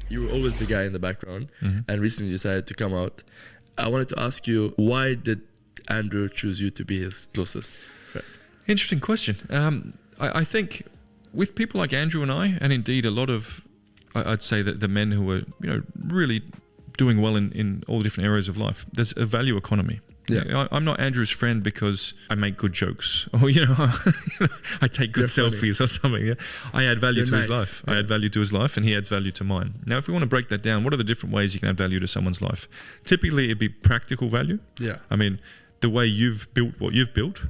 you were always the guy in the background, and recently you decided to come out. I wanted to ask you, why did Andrew choose you to be his closest friend? Interesting question. I think with people like Andrew and I, and indeed a lot of, I'd say that the men who are, really doing well in all different areas of life, there's a value economy. Yeah. I'm not Andrew's friend because I make good jokes or, I take good selfies or something. Yeah. I add value to his life. Yeah. I add value to his life and he adds value to mine. Now, if we want to break that down, what are the different ways you can add value to someone's life? Typically, it'd be practical value. Yeah. I mean, the way you've built what you've built,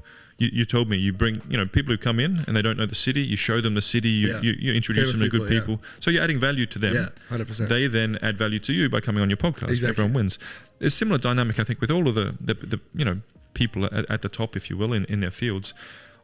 you told me you bring, people who come in and they don't know the city, you show them the city, you introduce them to good people. So you're adding value to them. Yeah, 100%. They then add value to you by coming on your podcast. Exactly. Everyone wins. There's a similar dynamic, I think, with all of the people at the top, if you will, in their fields.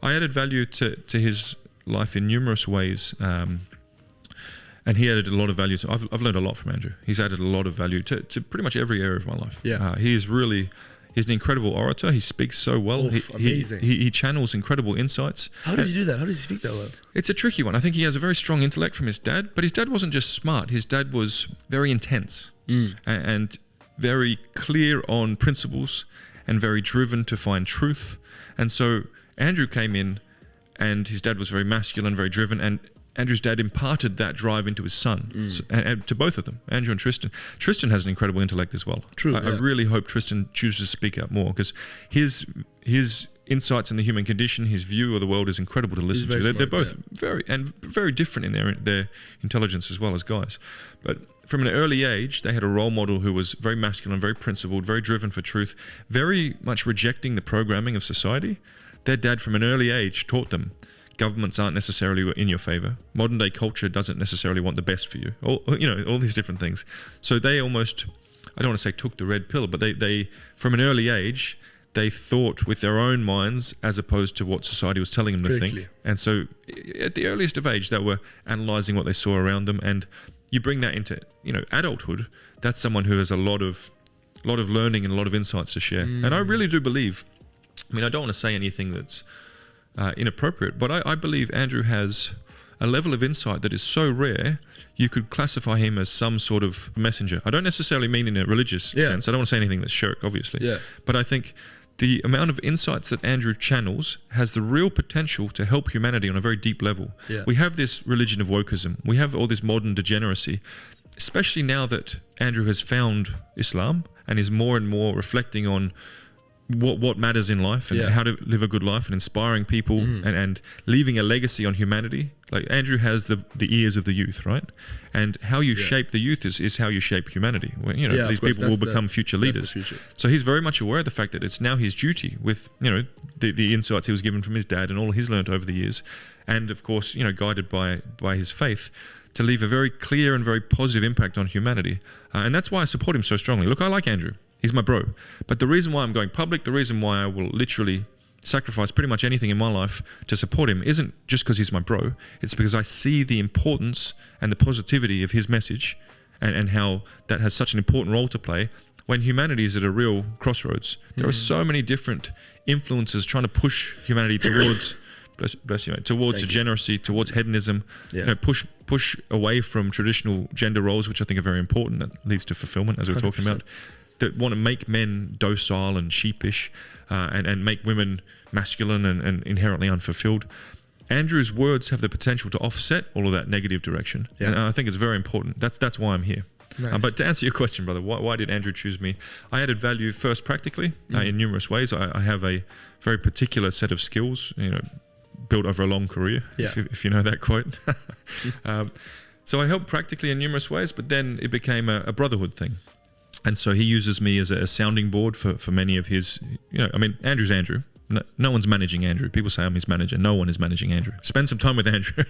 I added value to his life in numerous ways. And he added a lot of value. I've learned a lot from Andrew. He's added a lot of value to pretty much every area of my life. Yeah. He's an incredible orator. He speaks so well. Amazing. He channels incredible insights. How does he do that? How does he speak that well? It's a tricky one. I think he has a very strong intellect from his dad, but his dad wasn't just smart. His dad was very intense and very clear on principles and very driven to find truth. And so Andrew came in and his dad was very masculine, very driven, and Andrew's dad imparted that drive into his son, and to both of them, Andrew and Tristan. Tristan has an incredible intellect as well. True. I really hope Tristan chooses to speak out more because his insights in the human condition, his view of the world is incredible to listen to. They're both very different in their intelligence as well as guys. But from an early age, they had a role model who was very masculine, very principled, very driven for truth, very much rejecting the programming of society. Their dad from an early age taught them governments aren't necessarily in your favor. Modern day culture doesn't necessarily want the best for you. All these different things. So they almost, I don't want to say took the red pill, but they from an early age, they thought with their own minds as opposed to what society was telling them to think. And so at the earliest of age, they were analyzing what they saw around them. And you bring that into, adulthood, that's someone who has a lot of learning and a lot of insights to share. And I really do believe, I don't want to say anything that's inappropriate, but I believe Andrew has a level of insight that is so rare, you could classify him as some sort of messenger. I don't necessarily mean in a religious sense. I don't want to say anything that's shirk, obviously. Yeah. But I think the amount of insights that Andrew channels has the real potential to help humanity on a very deep level. Yeah. We have this religion of wokeism. We have all this modern degeneracy, especially now that Andrew has found Islam and is more and more reflecting on what matters in life and how to live a good life and inspiring people and leaving a legacy on humanity. Like Andrew has the ears of the youth, right? And how you shape the youth is how you shape humanity. These people will become future leaders. So he's very much aware of the fact that it's now his duty with, the insights he was given from his dad and all he's learned over the years. And of course, guided by his faith, to leave a very clear and very positive impact on humanity. And that's why I support him so strongly. Look, I like Andrew. He's my bro. But the reason why I'm going public, the reason why I will literally sacrifice pretty much anything in my life to support him isn't just because he's my bro. It's because I see the importance and the positivity of his message and how that has such an important role to play when humanity is at a real crossroads. There are so many different influences trying to push humanity towards bless you, mate, towards degeneracy, towards hedonism, push away from traditional gender roles, which I think are very important. That leads to fulfillment, as we were talking about. That want to make men docile and sheepish and make women masculine and inherently unfulfilled. Andrew's words have the potential to offset all of that negative direction. Yeah. And I think it's very important. That's why I'm here. Nice. But to answer your question, brother, why did Andrew choose me? I added value first practically in numerous ways. I have a very particular set of skills, built over a long career, if you know that quote. So I helped practically in numerous ways, but then it became a brotherhood thing. And so he uses me as a sounding board for many of his, Andrew's Andrew. No one's managing Andrew. People say I'm his manager. No one is managing Andrew. Spend some time with Andrew.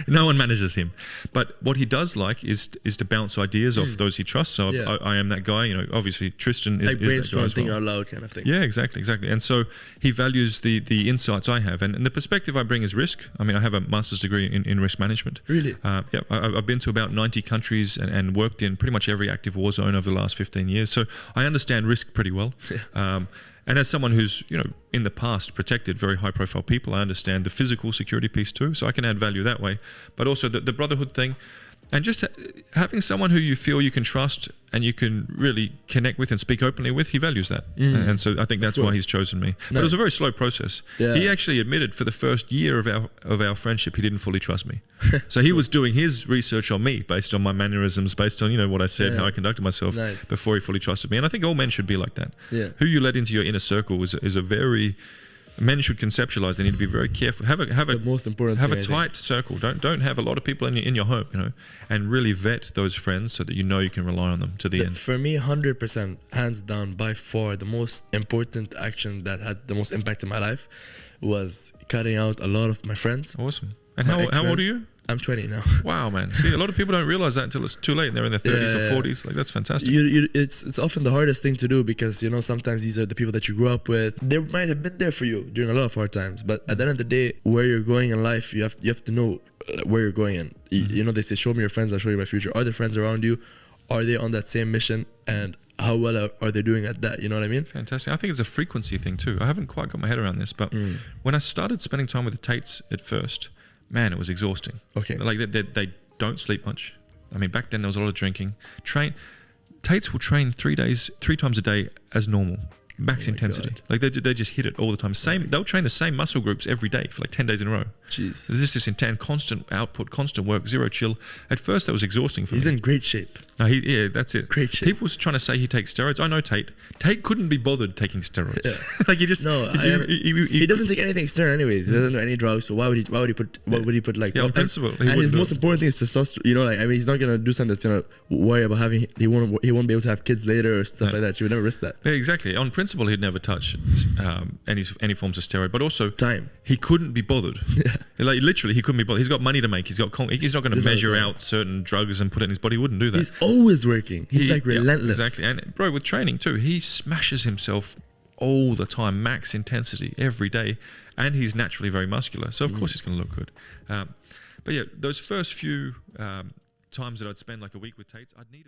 No one manages him. But what he does like is to bounce ideas off those he trusts. So I am that guy. Obviously Tristan is that guy as well. Like brainstorming out loud kind of thing. Yeah, exactly. And so he values the insights I have. And the perspective I bring is risk. I have a master's degree in risk management. Really? I've been to about 90 countries and worked in pretty much every active war zone over the last 15 years. So I understand risk pretty well. And as someone who's, in the past protected very high profile people, I understand the physical security piece too. So I can add value that way. But also the brotherhood thing, And just having someone who you feel you can trust and you can really connect with and speak openly with, he values that. And so I think that's why he's chosen me. But it was a very slow process. Yeah. He actually admitted for the first year of our friendship, he didn't fully trust me. So he was doing his research on me based on my mannerisms, based on, you know, what I said, how I conducted myself before he fully trusted me. And I think all men should be like that. Yeah. Who you let into your inner circle is a very... Men should conceptualize. They need to be very careful. Have a most important have a tight circle. Don't have a lot of people in your home, you know, and really vet those friends so that you know you can rely on them to the end. For me, 100%, hands down, by far, the most important action that had the most impact in my life was cutting out a lot of my friends. Awesome. And how old are you? I'm 20 now. Wow, man. See, a lot of people don't realize that until it's too late and they're in their 30s or 40s. Like, that's fantastic. It's often the hardest thing to do because, you know, sometimes these are the people that you grew up with. They might have been there for you during a lot of hard times. But at the end of the day, where you're going in life, you have to know where you're going in. You know, they say, show me your friends, I'll show you my future. Are the friends around you? Are they on that same mission? And how well are they doing at that? You know what I mean? Fantastic. I think it's a frequency thing too. I haven't quite got my head around this, but when I started spending time with the Tates at first, man, it was exhausting. Okay. Like they don't sleep much. I mean, back then there was a lot of drinking. Tates will train 3 times a day as normal. Max intensity. God. Like they just hit it all the time. They'll train the same muscle groups every day for like 10 days in a row. Jeez. There's this intense, constant output, constant work, zero chill. At first that was exhausting for me. He's in great shape. No, yeah, that's it. Great shape. People's trying to say he takes steroids. I know Tate. Tate couldn't be bothered taking steroids. Yeah. Like he just he doesn't take anything external anyways. He doesn't do any drugs. So why would he put like on principle? And his most important thing is testosterone. You know, like I mean, he's not gonna do something that's gonna worry about having he won't be able to have kids later or stuff like that. He would never risk that. Yeah, exactly. On principle, he'd never touch any forms of steroid. But also he couldn't be bothered. Like literally, he couldn't be bothered. He's got money to make. He's not going to measure out certain drugs and put it in his body. He wouldn't do that. He's always working. He's like relentless. Exactly. And bro, with training too, he smashes himself all the time, max intensity every day, and he's naturally very muscular. So of course he's going to look good. But yeah, those first few times that I'd spend like a week with Tates, I'd need